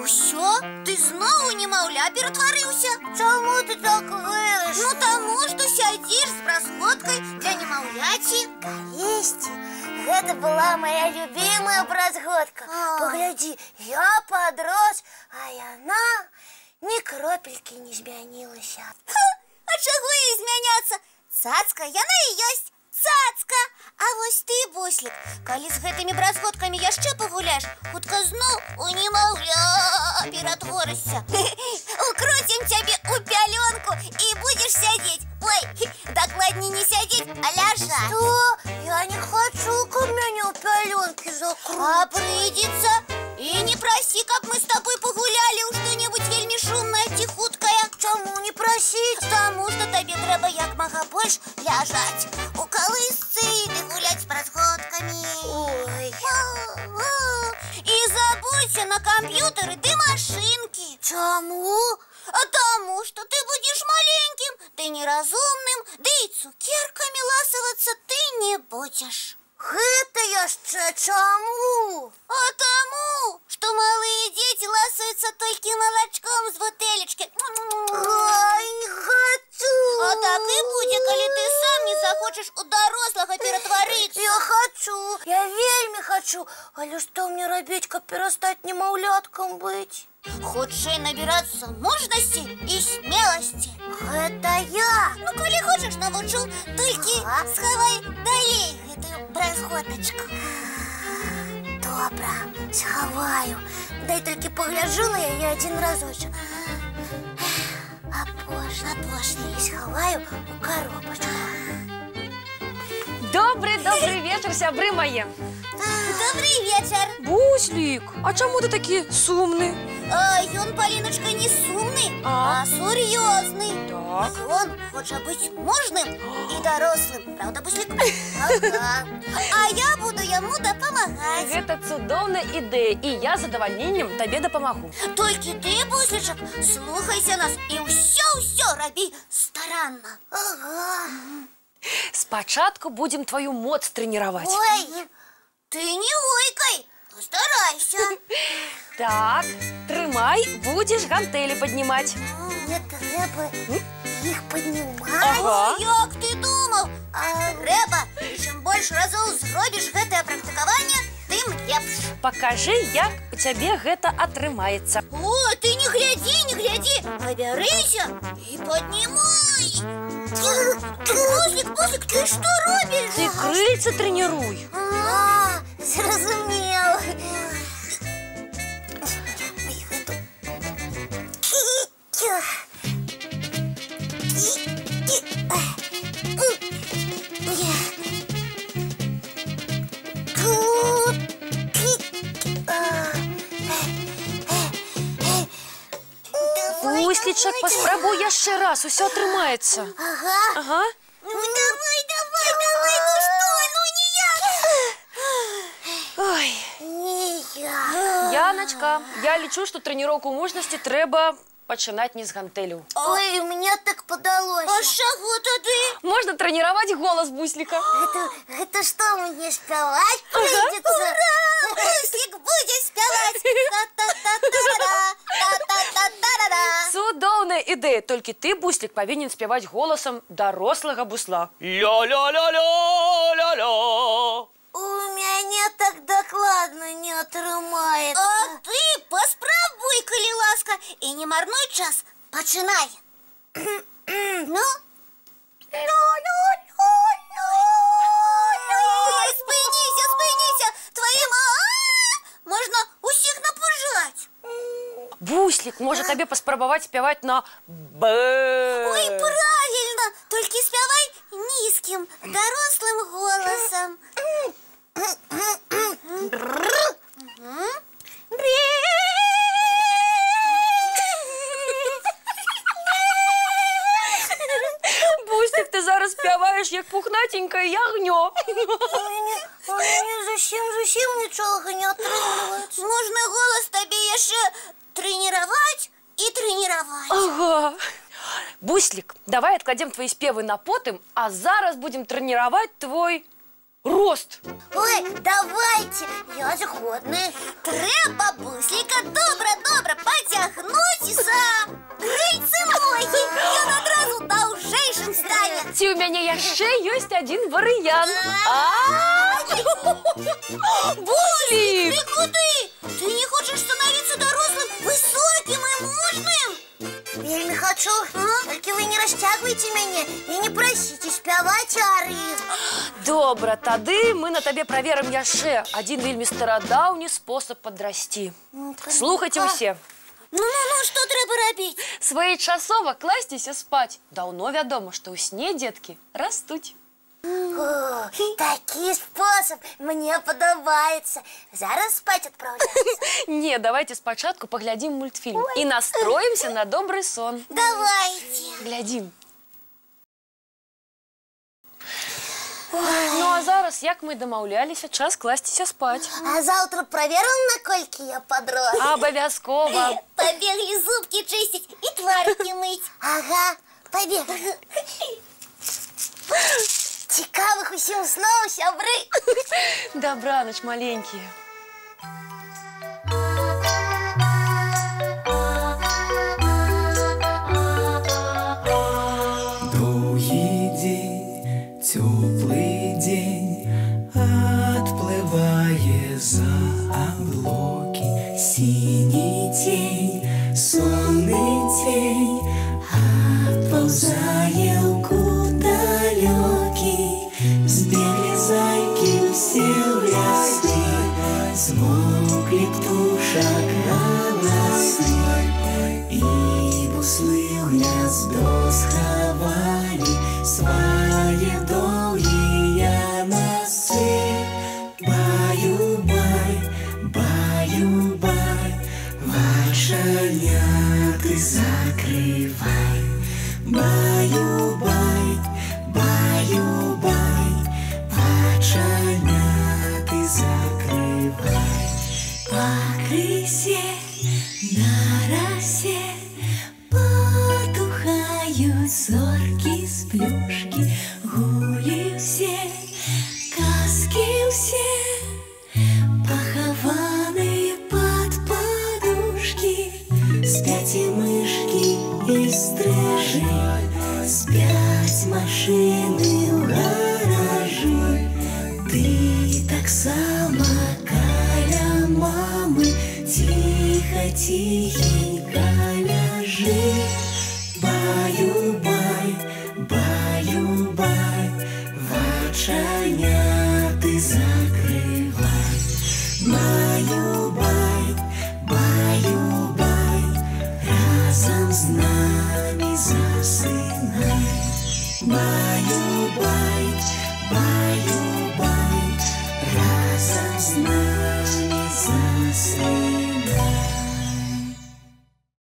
Усё? Ты знову немаўля ператварыўся? Чаму ты так вырашыў? Ну, таму, што сядзіш з бразготкай для немаўляці. Калісьці, гэта была моя любимая бразготка. Паглядзі, я подрос, а яна ні кропелькі не змянілася. А чаго ёй змяняцца? Цацка, яна і ёсць. Цацка! А вось ты, Буслік, калі з гэтымі бразготкамі яшчэ пагуляш, хутка зноў у немаўля ператворышся. Укруцім цябе ў пялёнку і будзеш сядзець. Ой, дакладней не сядзець, а ляжаць. Што? Я не хочу, каб мяне ў пялёнкі закруцілі. А прыйдзецца. І не прасі, каб мы з табой пагулялі ў што-небудзь вельмі шумнае ці хуткае. Чаму не прасіць? Таму што табе трэба як мага больш ляжаць у калысцы ды гуляць з бразготкамі. Ой. І забудзься на камп'ютары ды машынкі. Чаму? А таму, што ты будзеш маленькім, ты неразумным, ды і цукеркамі ласавацца ты не будзеш. Гэта яшчэ чаму? А таму, што малыя дзеці ласаюцца толькі малачком з бутэлечкі. Ой, не хочу. А так і будзе, калі ты сам не захочаш у дарослага ператварыцца. Я хочу, я вельмі хочу. Але што мне рабіць, каб перастаць немаўляткам быць? Хутчэй набірацца мужнасці і смеласці. Гэта я. Ну, калі хочаш, навучу, толькі схавай далей гэтую бразготачку. Добра, схаваю. Дай толькі пагляджу на яе адзін разочак. Апошні схаваю у коробачку. Добрый вечер, сябры мае. Добрый вечер. Буслік, а чаму ты такі сумны? Ён, Паліначка, не сумны, а сур'ёзны. Так. Ён хоча быць мужным і дарослым. Правда, Буслік? Ага. А я буду яму дапамагаць. Гэта цудоўная ідэя, і я з задавальненнем табе дапамагу. Толькі ты, Буслічак, слухайся нас і ўсё рабі старанна. Ага. Спачатку будзем тваю моц трэніраваць. Ой, ты не ойкай, постарайся. Так, трымай, будзеш гантэлі паднімаць. Мне трэба іх паднімаць. Ага. Як ты думаў? Трэба, чым больш разоў зробіш гэтае практыкаванне, тым лепш. Пакажы, як у цябе гэта атрымаецца. О, ты не глядзі, абярыся і паднімай. Буслік, ты што робіш? Ты крыльца трэніруй. Зразумеў. Буслічак, паспрабуй яшчэ раз, усё атрымаецца. Ага. Ну давай, ну што, ну ніяк. Ой. Ніяк. Яночка, я лічу, што трэніроўку мужнасці трэба пачынаць не з гантэлю. Ой, мне так падалося. А з чаго тады? Можна трэніраваць голас Бусліка. Гэта што, мне спяваць прыйдзецца? Ура! Буслік будзе спяваць. Та-та-та-та-ра-та-та-та-та-ра. Цудоўная ідэя, толькі ты, Буслік, павінен спяваць голасам дарослага бусла. Ля-ля-ля-ля-ля-ля. У мяне так дакладна не атрымаецца. А ты паспрабуй, калі ласка, і не марнуй час. Пачынай. Ну? Спыніся. Тваім можна усіх напужаць. Буслік, можа табе паспрабаваць спяваць на Б. Ой, правильно. Толькі спявай нізкім, дарослым голасам. Буслік, ти зараз спяваєш, як пухнатеньке ягньо. У мяне зусім нічога не атрымліваецца. Можна голас табе яшчэ трэніраваць і трэніраваць. Ага. Буслік, давай адкладзем твои спевы на потым, а зараз будем трэніраваць твой рост. Ой, давайте, я згодна. Треба, бусліка, добре потягнуть за рельці ноги. Ён адразу даўжэйшым стане. Ці у мяне яшчэ ёсць один варыянт. Буслік! Ты куды? Ты не хочешь становиться дорослым, высоким и мужным? Вельми хочу, только вы не растягивайте меня и не просите спявать ары. Добра, тады мы на табе праверым яшчэ один вельмі старадаўні спосаб падрасці. Слухайце ўсе. Ну, что трэба рабіць? Своечасова класціся спаць. Даўно вядома, што ў сне дзеткі растуць. О, такий способ мне подобается. Зараз спать отправляться. Не, давайте спачатку паглядзім мультфільм і настроімся на добры сон. Давайте. Глядзім. Ну а зараз, як мы дамаўляліся, час класціся спаць. А завтра проверим, накольки я подрос. Абавязкова. Побегли зубки чистить и тварики мыть. Ага, побегали. Цікавых усім снов, сябры. Добраноч, маленькие. Довгий день, теплый день, отплывая за облаки. Синий тень, сонный тень, отползая в далекий. Сбегли зайки все в лесны, смолкли птушек голосы, и буслы в гнездо сховали свои долгие носы. Баю-бай, баю-бай, вошаняты закрывай. Баю-бай, баю-бай, вошаняты закрывай. По крысе на росе потухают зорки с плюшки. Гули все, казки все, похованы под подушки. Спят и мышки, и стрижи, спят машины в гаражи. Ты так само каля мамы, тихо, тихенько ляжи. Баю-бай, баю-бай, вочаняты закрывай. Баю-бай, баю-бай, разом с нами засынай. Баю-бай, баю-бай.